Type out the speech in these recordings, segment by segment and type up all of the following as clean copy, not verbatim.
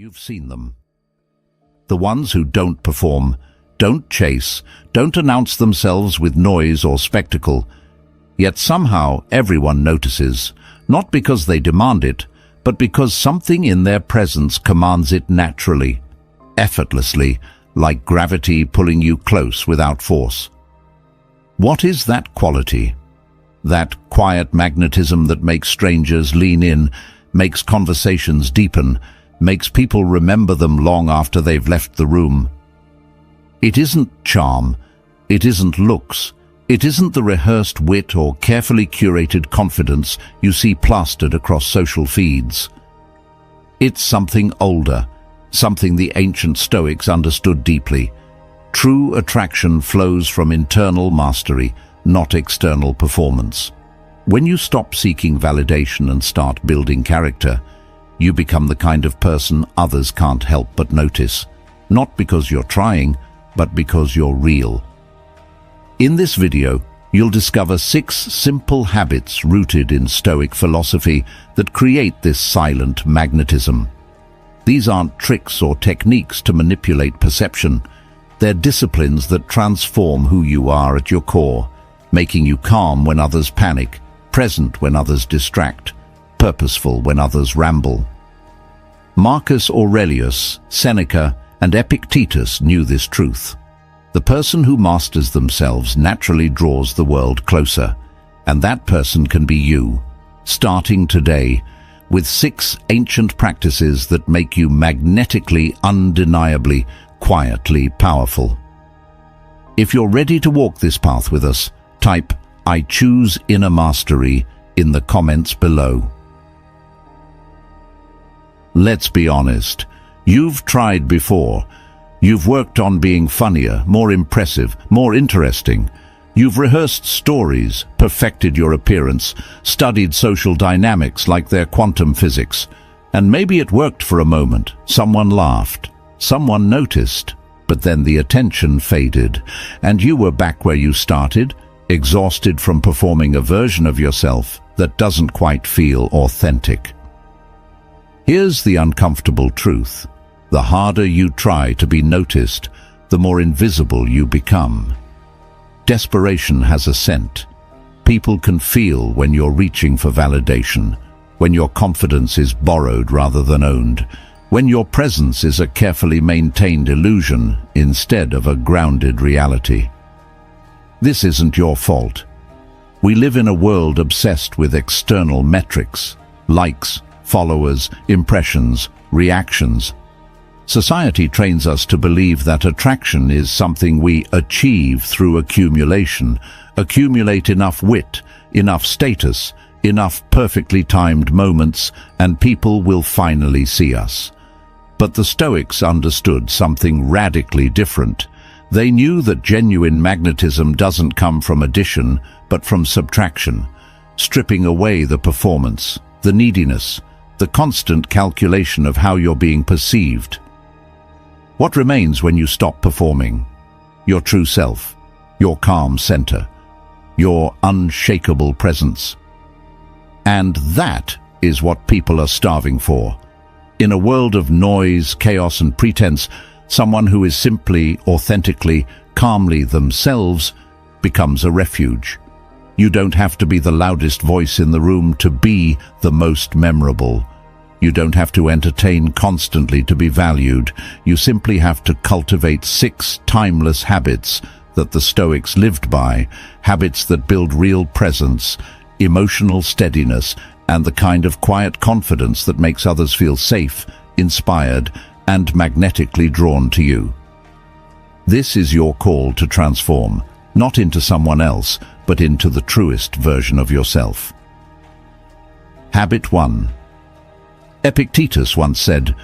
You've seen them. The ones who don't perform, don't chase, don't announce themselves with noise or spectacle, yet somehow everyone notices, not because they demand it, but because something in their presence commands it naturally, effortlessly, like gravity pulling you close without force. What is that quality? That quiet magnetism that makes strangers lean in, makes conversations deepen, makes people remember them long after they've left the room. It isn't charm, it isn't looks, it isn't the rehearsed wit or carefully curated confidence you see plastered across social feeds. It's something older, something the ancient Stoics understood deeply. True attraction flows from internal mastery, not external performance. When you stop seeking validation and start building character, you become the kind of person others can't help but notice, not because you're trying, but because you're real. In this video, you'll discover 6 simple habits rooted in Stoic philosophy that create this silent magnetism. These aren't tricks or techniques to manipulate perception. They're disciplines that transform who you are at your core, making you calm when others panic, present when others distract, purposeful when others ramble. Marcus Aurelius, Seneca, and Epictetus knew this truth. The person who masters themselves naturally draws the world closer, and that person can be you, starting today, with 6 ancient practices that make you magnetically, undeniably, quietly powerful. If you're ready to walk this path with us, type "I choose inner mastery" in the comments below. Let's be honest, you've tried before. You've worked on being funnier, more impressive, more interesting. You've rehearsed stories, perfected your appearance, studied social dynamics like their quantum physics. And maybe it worked for a moment. Someone laughed, someone noticed, but then the attention faded, and you were back where you started, exhausted from performing a version of yourself that doesn't quite feel authentic. Here's the uncomfortable truth. The harder you try to be noticed, the more invisible you become. Desperation has a scent. People can feel when you're reaching for validation, when your confidence is borrowed rather than owned, when your presence is a carefully maintained illusion instead of a grounded reality. This isn't your fault. We live in a world obsessed with external metrics, likes, followers, impressions, reactions. Society trains us to believe that attraction is something we achieve through accumulation, accumulate enough wit, enough status, enough perfectly timed moments, and people will finally see us. But the Stoics understood something radically different. They knew that genuine magnetism doesn't come from addition, but from subtraction, stripping away the performance, the neediness, the constant calculation of how you're being perceived. What remains when you stop performing? Your true self, your calm center, your unshakable presence. And that is what people are starving for. In a world of noise, chaos, and pretense, someone who is simply, authentically, calmly themselves becomes a refuge. You don't have to be the loudest voice in the room to be the most memorable. You don't have to entertain constantly to be valued. You simply have to cultivate 6 timeless habits that the Stoics lived by, habits that build real presence, emotional steadiness, and the kind of quiet confidence that makes others feel safe, inspired, and magnetically drawn to you. This is your call to transform, not into someone else, but into the truest version of yourself. Habit 1. Epictetus once said,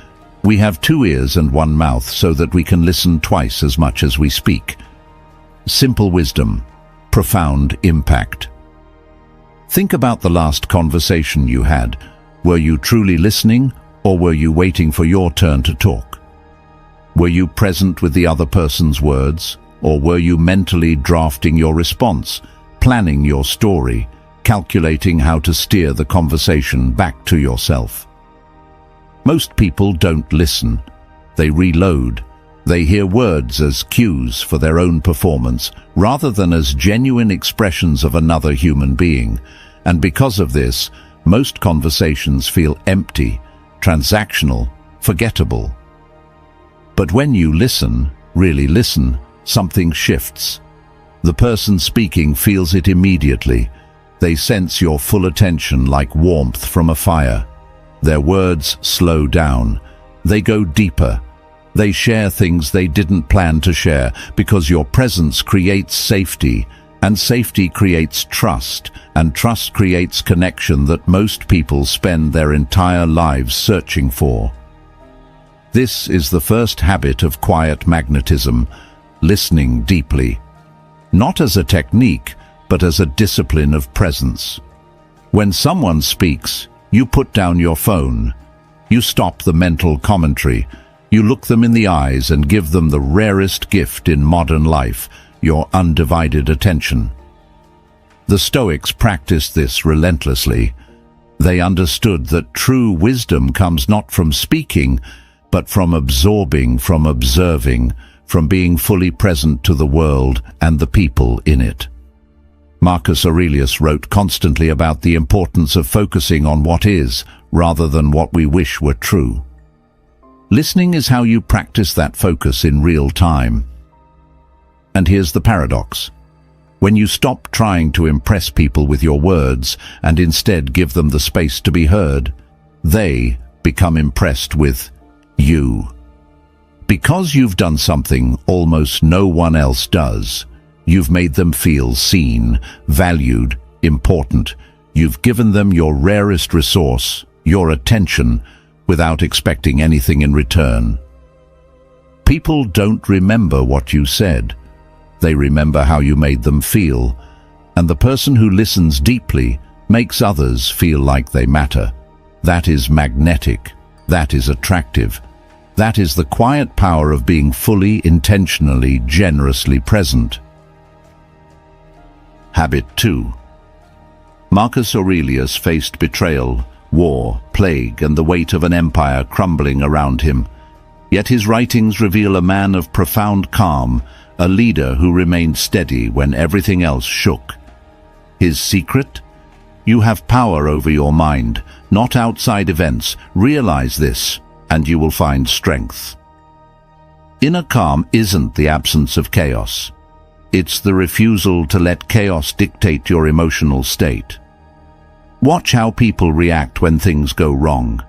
"We have 2 ears and 1 mouth so that we can listen twice as much as we speak." Simple wisdom, profound impact. Think about the last conversation you had. Were you truly listening, or were you waiting for your turn to talk? Were you present with the other person's words, or were you mentally drafting your response, planning your story, calculating how to steer the conversation back to yourself? Most people don't listen. They reload. They hear words as cues for their own performance, rather than as genuine expressions of another human being. And because of this, most conversations feel empty, transactional, forgettable. But when you listen, really listen, something shifts. The person speaking feels it immediately. They sense your full attention like warmth from a fire. Their words slow down. They go deeper. They share things they didn't plan to share because your presence creates safety, and safety creates trust, and trust creates connection that most people spend their entire lives searching for. This is the first habit of quiet magnetism, listening deeply. Not as a technique, but as a discipline of presence. When someone speaks, you put down your phone. You stop the mental commentary. You look them in the eyes and give them the rarest gift in modern life, your undivided attention. The Stoics practiced this relentlessly. They understood that true wisdom comes not from speaking, but from absorbing, from observing, from being fully present to the world and the people in it. Marcus Aurelius wrote constantly about the importance of focusing on what is, rather than what we wish were true. Listening is how you practice that focus in real time. And here's the paradox. When you stop trying to impress people with your words and instead give them the space to be heard, they become impressed with you. Because you've done something almost no one else does, you've made them feel seen, valued, important. You've given them your rarest resource, your attention, without expecting anything in return. People don't remember what you said. They remember how you made them feel, and the person who listens deeply makes others feel like they matter. That is magnetic. That is attractive. That is the quiet power of being fully, intentionally, generously present. Habit 2. Marcus Aurelius faced betrayal, war, plague, and the weight of an empire crumbling around him. Yet his writings reveal a man of profound calm, a leader who remained steady when everything else shook. His secret? You have power over your mind, not outside events. Realize this, and you will find strength. Inner calm isn't the absence of chaos. It's the refusal to let chaos dictate your emotional state. Watch how people react when things go wrong.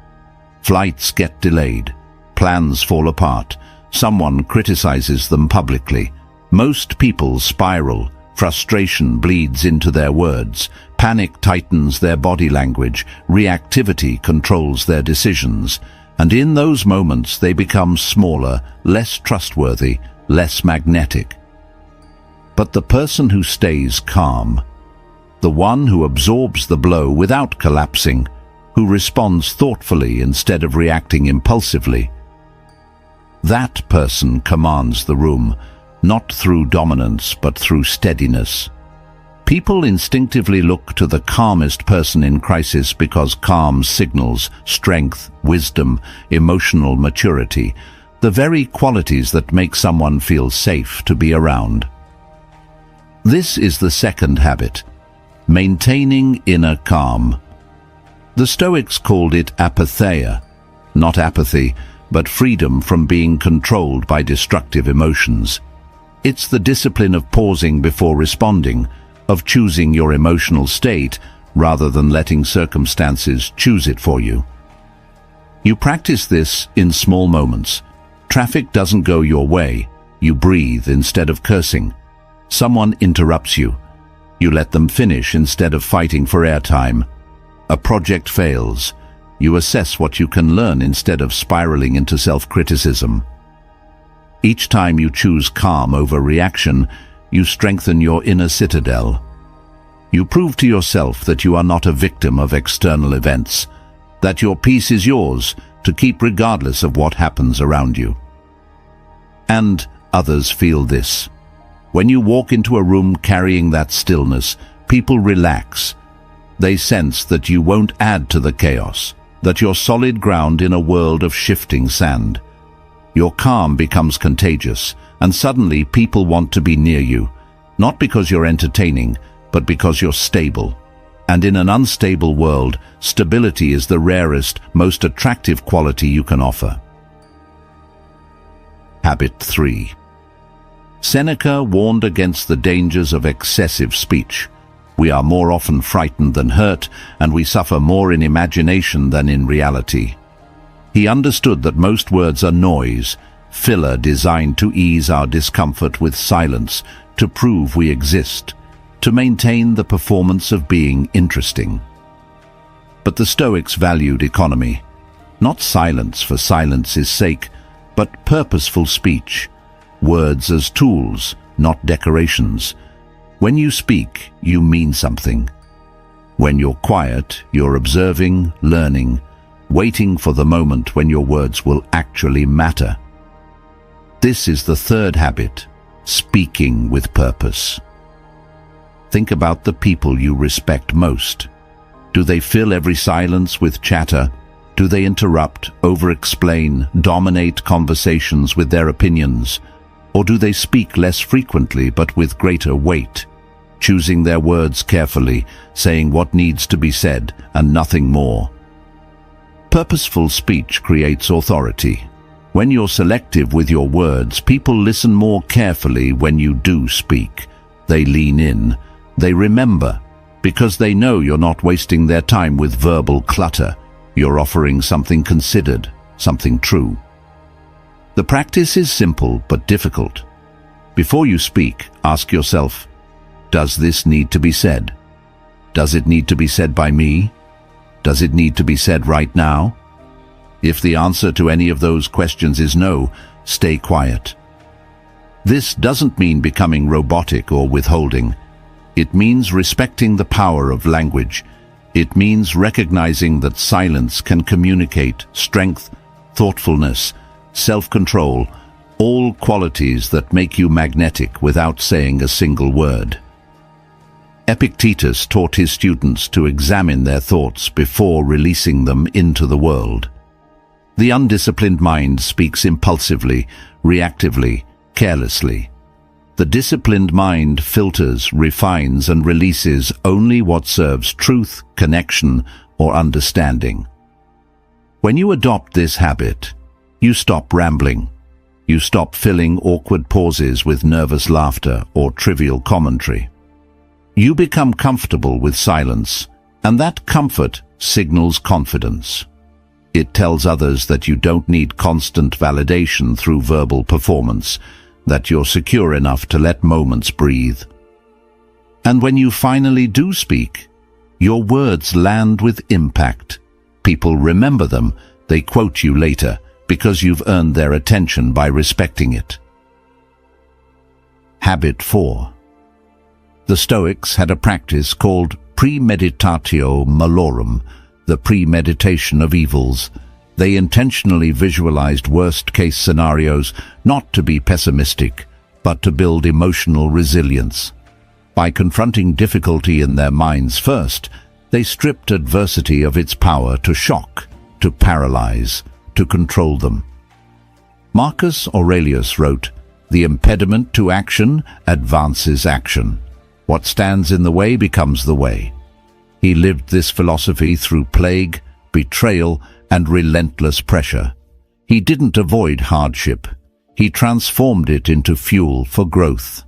Flights get delayed. Plans fall apart. Someone criticizes them publicly. Most people spiral. Frustration bleeds into their words. Panic tightens their body language. Reactivity controls their decisions. And in those moments they become smaller, less trustworthy, less magnetic. But the person who stays calm, the one who absorbs the blow without collapsing, who responds thoughtfully instead of reacting impulsively, that person commands the room, not through dominance but through steadiness. People instinctively look to the calmest person in crisis because calm signals strength, wisdom, emotional maturity, the very qualities that make someone feel safe to be around. This is the second habit, maintaining inner calm. The Stoics called it apatheia, not apathy, but freedom from being controlled by destructive emotions. It's the discipline of pausing before responding, of choosing your emotional state rather than letting circumstances choose it for you. You practice this in small moments. Traffic doesn't go your way. You breathe instead of cursing. Someone interrupts you. You let them finish instead of fighting for airtime. A project fails. You assess what you can learn instead of spiraling into self-criticism. Each time you choose calm over reaction, you strengthen your inner citadel. You prove to yourself that you are not a victim of external events, that your peace is yours to keep regardless of what happens around you. And others feel this. When you walk into a room carrying that stillness, people relax. They sense that you won't add to the chaos. that you're solid ground in a world of shifting sand. Your calm becomes contagious, and suddenly people want to be near you, not because you're entertaining, but because you're stable. And in an unstable world, stability is the rarest, most attractive quality you can offer. Habit 3. Seneca warned against the dangers of excessive speech. We are more often frightened than hurt, and we suffer more in imagination than in reality. He understood that most words are noise, filler designed to ease our discomfort with silence, to prove we exist, to maintain the performance of being interesting. But the Stoics valued economy, not silence for silence's sake, but purposeful speech, words as tools, not decorations. When you speak, you mean something. When you're quiet, you're observing, learning, waiting for the moment when your words will actually matter. This is the third habit, speaking with purpose. Think about the people you respect most. Do they fill every silence with chatter? Do they interrupt, over-explain, dominate conversations with their opinions? Or do they speak less frequently but with greater weight, choosing their words carefully, saying what needs to be said and nothing more? Purposeful speech creates authority. When you're selective with your words, people listen more carefully when you do speak. They lean in. They remember, because they know you're not wasting their time with verbal clutter. You're offering something considered, something true. The practice is simple but difficult. Before you speak, ask yourself, does this need to be said? Does it need to be said by me? Does it need to be said right now? If the answer to any of those questions is no, stay quiet. This doesn't mean becoming robotic or withholding. It means respecting the power of language. It means recognizing that silence can communicate strength, thoughtfulness, self-control, all qualities that make you magnetic without saying a single word. Epictetus taught his students to examine their thoughts before releasing them into the world. The undisciplined mind speaks impulsively, reactively, carelessly. The disciplined mind filters, refines, and releases only what serves truth, connection, or understanding. When you adopt this habit, you stop rambling. You stop filling awkward pauses with nervous laughter or trivial commentary. You become comfortable with silence, and that comfort signals confidence. It tells others that you don't need constant validation through verbal performance, that you're secure enough to let moments breathe. And when you finally do speak, your words land with impact. People remember them, they quote you later, because you've earned their attention by respecting it. Habit 4. The Stoics had a practice called premeditatio malorum, the premeditation of evils. They intentionally visualized worst-case scenarios, not to be pessimistic, but to build emotional resilience. By confronting difficulty in their minds first, they stripped adversity of its power to shock, to paralyze, to control them. Marcus Aurelius wrote, "The impediment to action advances action. What stands in the way becomes the way." He lived this philosophy through plague, betrayal, and relentless pressure. He didn't avoid hardship. He transformed it into fuel for growth.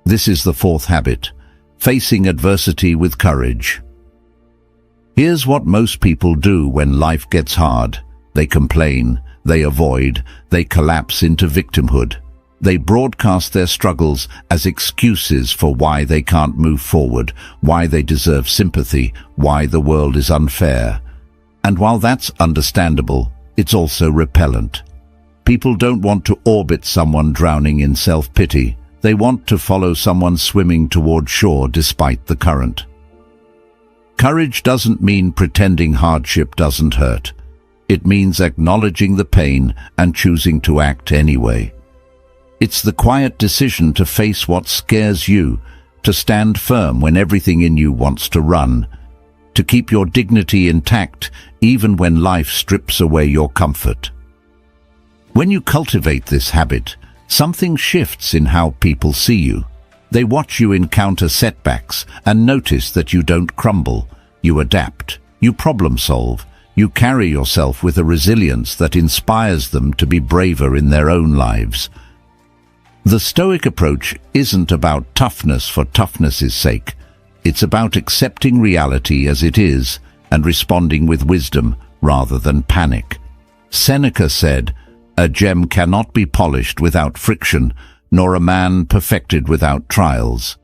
This is the fourth habit, facing adversity with courage. Here's what most people do when life gets hard. They complain, they avoid, they collapse into victimhood. They broadcast their struggles as excuses for why they can't move forward, why they deserve sympathy, why the world is unfair. And while that's understandable, it's also repellent. People don't want to orbit someone drowning in self-pity. They want to follow someone swimming toward shore despite the current. Courage doesn't mean pretending hardship doesn't hurt. It means acknowledging the pain and choosing to act anyway. It's the quiet decision to face what scares you, to stand firm when everything in you wants to run. to keep your dignity intact even when life strips away your comfort. When you cultivate this habit, something shifts in how people see you. They watch you encounter setbacks and notice that you don't crumble. You adapt, you problem solve, you carry yourself with a resilience that inspires them to be braver in their own lives. The Stoic approach isn't about toughness for toughness' sake. It's about accepting reality as it is and responding with wisdom rather than panic. Seneca said, "A gem cannot be polished without friction, nor a man perfected without trials."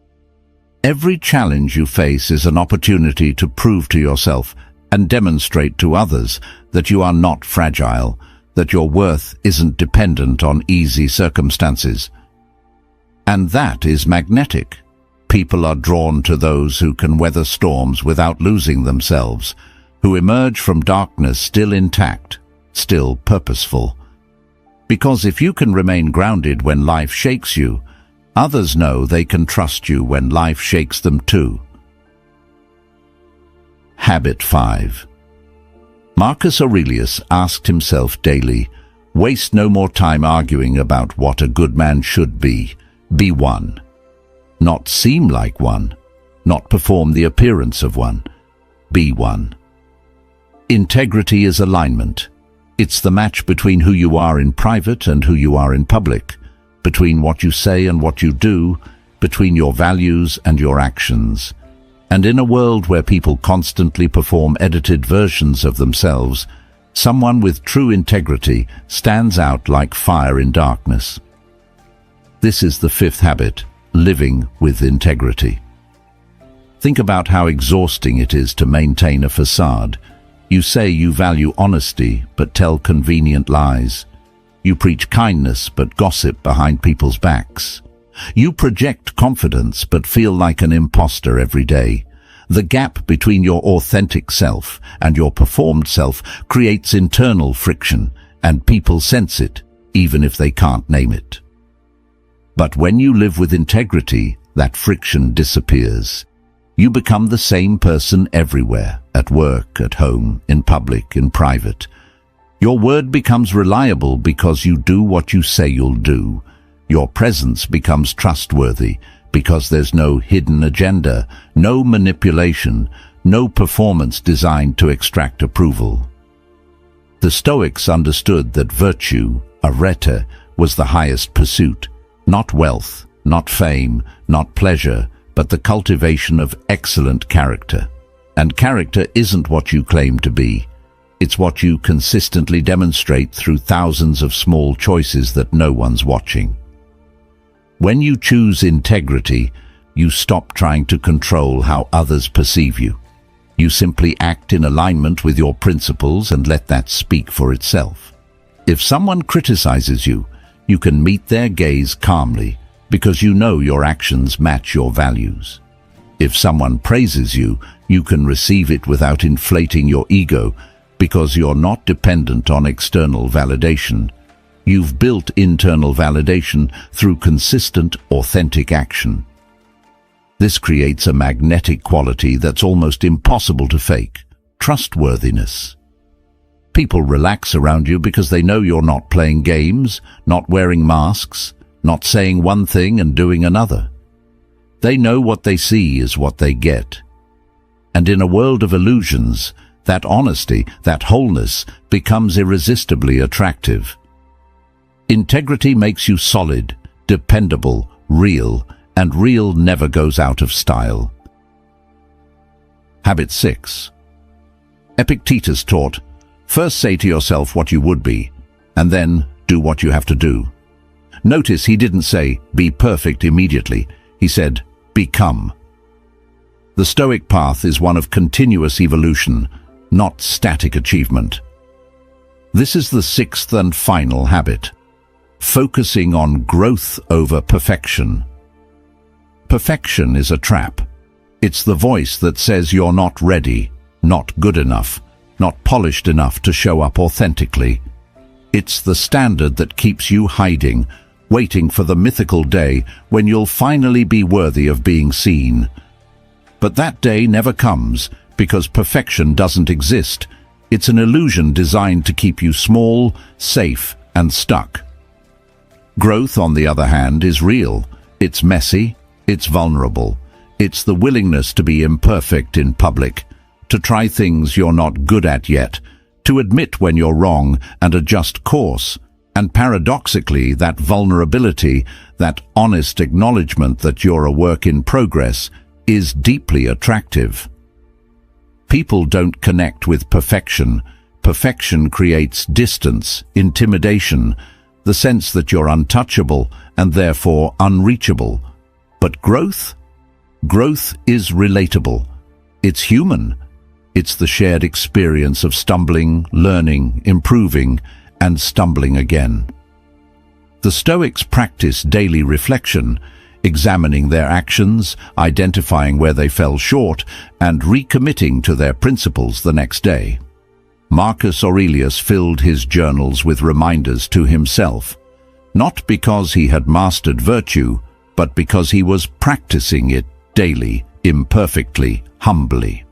Every challenge you face is an opportunity to prove to yourself and demonstrate to others that you are not fragile, that your worth isn't dependent on easy circumstances. And that is magnetic. People are drawn to those who can weather storms without losing themselves, who emerge from darkness still intact, still purposeful. Because if you can remain grounded when life shakes you, others know they can trust you when life shakes them too. Habit 5. Marcus Aurelius asked himself daily, "Waste no more time arguing about what a good man should be. Be one. Not seem like one, not perform the appearance of one. Be one." Integrity is alignment. It's the match between who you are in private and who you are in public, between what you say and what you do, between your values and your actions. And in a world where people constantly perform edited versions of themselves, someone with true integrity stands out like fire in darkness. This is the 5th habit, living with integrity. Think about how exhausting it is to maintain a facade. You say you value honesty, but tell convenient lies. You preach kindness, but gossip behind people's backs. You project confidence, but feel like an imposter every day. The gap between your authentic self and your performed self creates internal friction, and people sense it, even if they can't name it. But when you live with integrity, that friction disappears. You become the same person everywhere, at work, at home, in public, in private. Your word becomes reliable because you do what you say you'll do. Your presence becomes trustworthy because there's no hidden agenda, no manipulation, no performance designed to extract approval. The Stoics understood that virtue, arete, was the highest pursuit. Not wealth, not fame, not pleasure, but the cultivation of excellent character. And character isn't what you claim to be. It's what you consistently demonstrate through thousands of small choices that no one's watching. When you choose integrity, you stop trying to control how others perceive you. You simply act in alignment with your principles and let that speak for itself. If someone criticizes you, you can meet their gaze calmly because you know your actions match your values. If someone praises you, you can receive it without inflating your ego because you're not dependent on external validation. You've built internal validation through consistent, authentic action. This creates a magnetic quality that's almost impossible to fake: trustworthiness. People relax around you because they know you're not playing games, not wearing masks, not saying one thing and doing another. They know what they see is what they get. And in a world of illusions, that honesty, that wholeness, becomes irresistibly attractive. Integrity makes you solid, dependable, real, and real never goes out of style. Habit 6. Epictetus taught, first say to yourself what you would be, and then do what you have to do. Notice he didn't say, be perfect immediately. He said, become. The Stoic path is one of continuous evolution, not static achievement. This is the 6th and final habit. Focusing on growth over perfection. Perfection is a trap. It's the voice that says you're not ready, not good enough, not polished enough to show up authentically. It's the standard that keeps you hiding, waiting for the mythical day when you'll finally be worthy of being seen. But that day never comes because perfection doesn't exist. It's an illusion designed to keep you small, safe, and stuck. Growth, on the other hand, is real. It's messy, it's vulnerable. It's the willingness to be imperfect in public, to try things you're not good at yet, to admit when you're wrong and adjust course. And paradoxically, that vulnerability, that honest acknowledgement that you're a work in progress, is deeply attractive. People don't connect with perfection. Perfection creates distance, intimidation, the sense that you're untouchable and therefore unreachable. But growth? Growth is relatable. It's human. It's the shared experience of stumbling, learning, improving, and stumbling again. The Stoics practice daily reflection, examining their actions, identifying where they fell short, and recommitting to their principles the next day. Marcus Aurelius filled his journals with reminders to himself, not because he had mastered virtue, but because he was practicing it daily, imperfectly, humbly.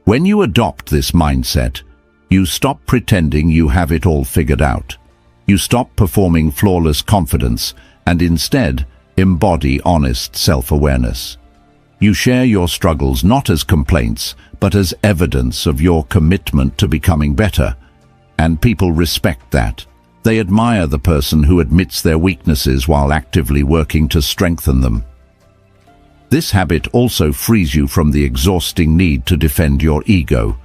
When you adopt this mindset, you stop pretending you have it all figured out. You stop performing flawless confidence and instead embody honest self-awareness. You share your struggles not as complaints, but as evidence of your commitment to becoming better. And people respect that. They admire the person who admits their weaknesses while actively working to strengthen them. This habit also frees you from the exhausting need to defend your ego.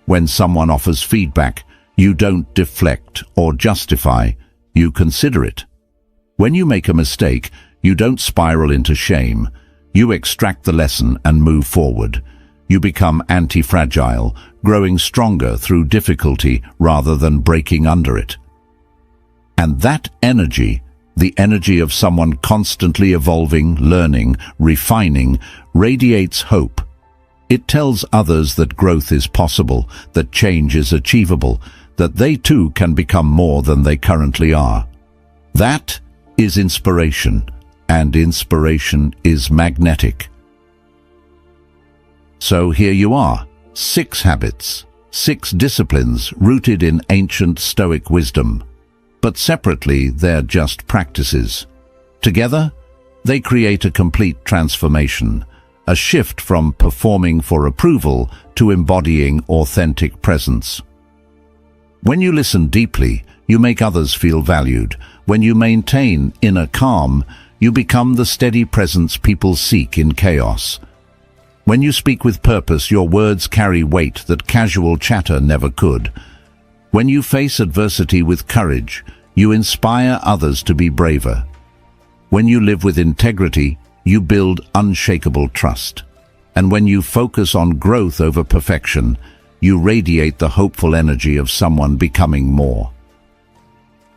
When someone offers feedback, you don't deflect or justify, you consider it. When you make a mistake, you don't spiral into shame. You extract the lesson and move forward. You become anti-fragile, growing stronger through difficulty rather than breaking under it. And that energy, the energy of someone constantly evolving, learning, refining, radiates hope. It tells others that growth is possible, that change is achievable, that they too can become more than they currently are. That is inspiration, and inspiration is magnetic. So here you are, 6 habits, 6 disciplines rooted in ancient Stoic wisdom. But separately, they're just practices. Together, they create a complete transformation, a shift from performing for approval to embodying authentic presence. When you listen deeply, you make others feel valued. When you maintain inner calm, you become the steady presence people seek in chaos. When you speak with purpose, your words carry weight that casual chatter never could. When you face adversity with courage, you inspire others to be braver. When you live with integrity, you build unshakable trust. And when you focus on growth over perfection, you radiate the hopeful energy of someone becoming more.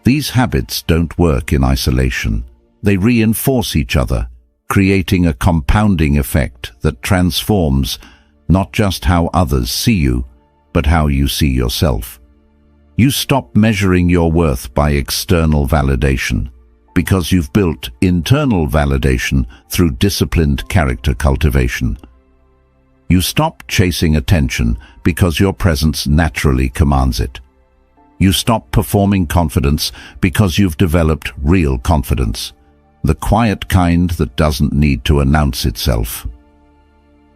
These habits don't work in isolation. They reinforce each other, creating a compounding effect that transforms not just how others see you, but how you see yourself. You stop measuring your worth by external validation, because you've built internal validation through disciplined character cultivation. You stop chasing attention because your presence naturally commands it. You stop performing confidence because you've developed real confidence, the quiet kind that doesn't need to announce itself.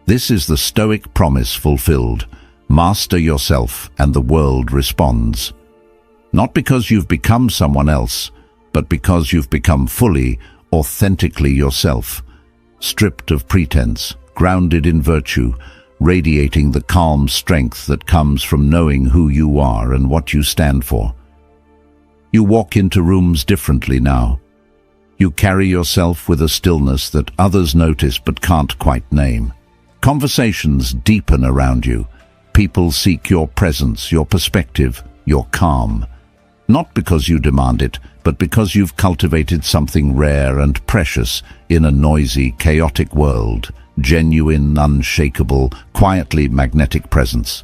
This is the Stoic promise fulfilled. Master yourself and the world responds. Not because you've become someone else, but because you've become fully, authentically yourself, stripped of pretense, grounded in virtue, radiating the calm strength that comes from knowing who you are and what you stand for. You walk into rooms differently now. You carry yourself with a stillness that others notice but can't quite name. Conversations deepen around you. People seek your presence, your perspective, your calm. Not because you demand it, but because you've cultivated something rare and precious in a noisy, chaotic world. Genuine, unshakable, quietly magnetic presence.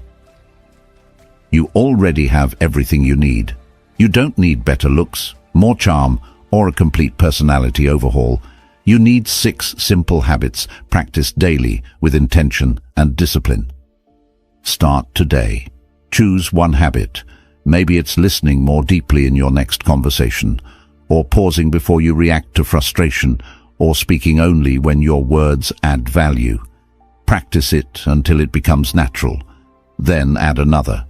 You already have everything you need. You don't need better looks, more charm, or a complete personality overhaul. You need 6 simple habits practiced daily with intention and discipline. Start today. Choose one habit. Maybe it's listening more deeply in your next conversation, or pausing before you react to frustration, or speaking only when your words add value. Practice it until it becomes natural. Then add another.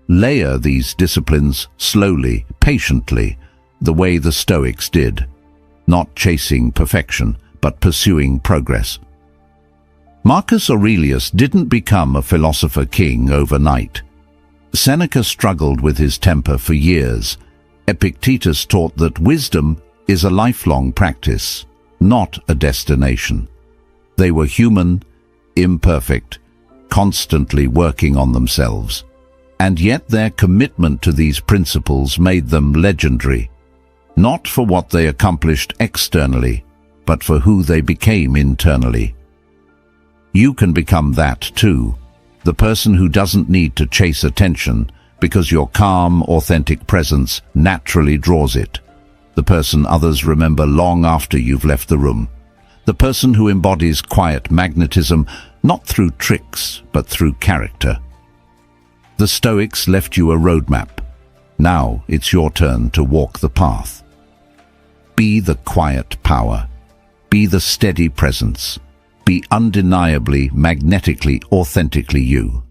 Layer these disciplines slowly, patiently, the way the Stoics did, not chasing perfection, but pursuing progress. Marcus Aurelius didn't become a philosopher king overnight. Seneca struggled with his temper for years. Epictetus taught that wisdom is a lifelong practice, not a destination. They were human, imperfect, constantly working on themselves. And yet their commitment to these principles made them legendary, not for what they accomplished externally, but for who they became internally. You can become that too, the person who doesn't need to chase attention because your calm, authentic presence naturally draws it. The person others remember long after you've left the room. The person who embodies quiet magnetism, not through tricks, but through character. The Stoics left you a roadmap. Now it's your turn to walk the path. Be the quiet power. Be the steady presence. Be undeniably, magnetically, authentically you.